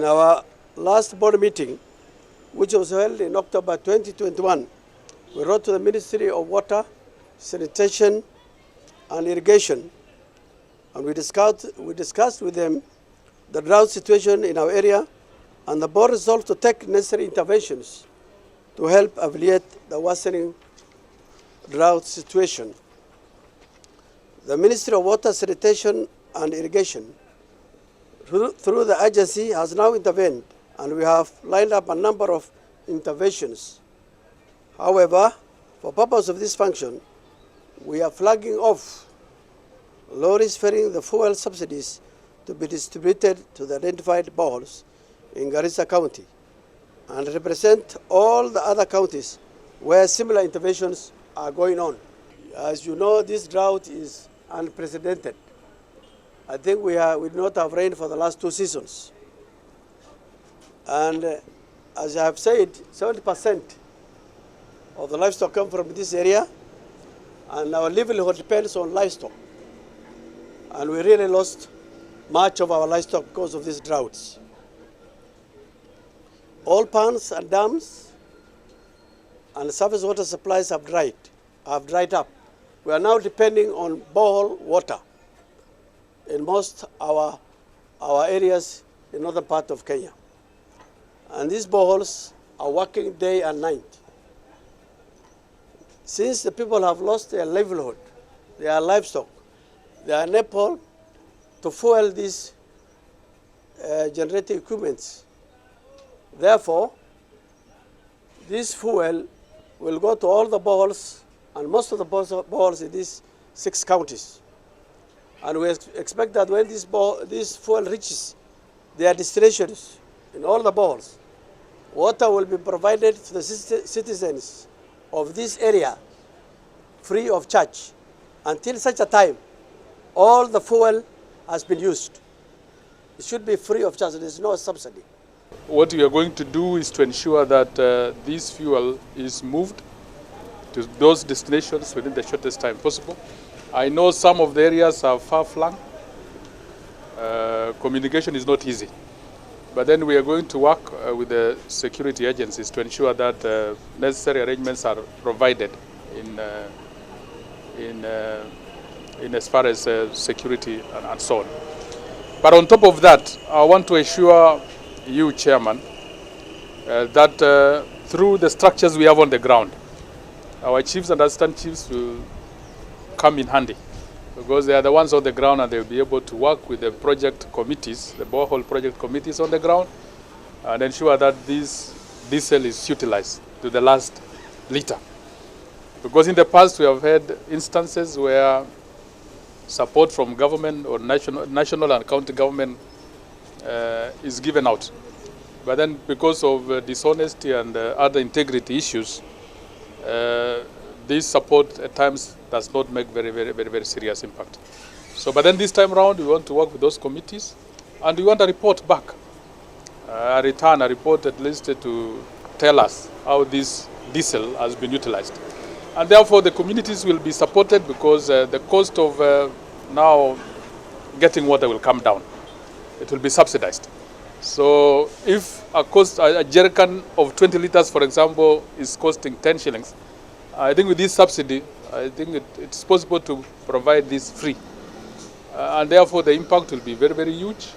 In our last board meeting, which was held in October 2021, we wrote to the Ministry of Water, Sanitation and Irrigation, and we discussed with them the drought situation in our area, and the board resolved to take necessary interventions to help alleviate the worsening drought situation. The Ministry of Water, Sanitation and Irrigation, through the agency, has now intervened, and we have lined up a number of interventions. However, for purpose of this function, we are flagging off lorries ferrying the fuel subsidies to be distributed to the identified boreholes in Garissa County and represent all the other counties where similar interventions are going on. As you know, this drought is unprecedented. I think we did not have rain for the last 2 seasons. And as I have said, 70% of the livestock come from this area, and our livelihood depends on livestock. And we really lost much of our livestock because of these droughts. All ponds and dams and surface water supplies have dried up. We are now depending on borehole water in most our areas in northern part of Kenya. And these boreholes are working day and night. Since the people have lost their livelihood, their livestock, they are unable to fuel these generating equipments. Therefore, this fuel will go to all the boreholes and most of the boreholes in these 6 counties. And we expect that when this fuel reaches their destinations in all the boreholes, water will be provided to the citizens of this area free of charge until such a time all the fuel has been used. It should be free of charge. There is no subsidy. What we are going to do is to ensure that this fuel is moved to those destinations within the shortest time possible. I know some of the areas are far-flung. Communication is not easy. But then we are going to work with the security agencies to ensure that necessary arrangements are provided in as far as security and so on. But on top of that, I want to assure you, Chairman, that through the structures we have on the ground, our chiefs and assistant chiefs will come in handy, because they are the ones on the ground and they will be able to work with the project committees, the borehole project committees on the ground, and ensure that this diesel is utilized to the last liter. Because in the past we have had instances where support from government or national and county government is given out. But then because of dishonesty and other integrity issues, this support at times does not make very serious impact. So, but then this time around, we want to work with those committees, and we want a report back, a report at least to tell us how this diesel has been utilized. And therefore, the communities will be supported because the cost of now getting water will come down. It will be subsidized. So if a jerrycan of 20 liters, for example, is costing 10 shillings, I think with this subsidy, I think it's possible to provide this free. And therefore, the impact will be very huge.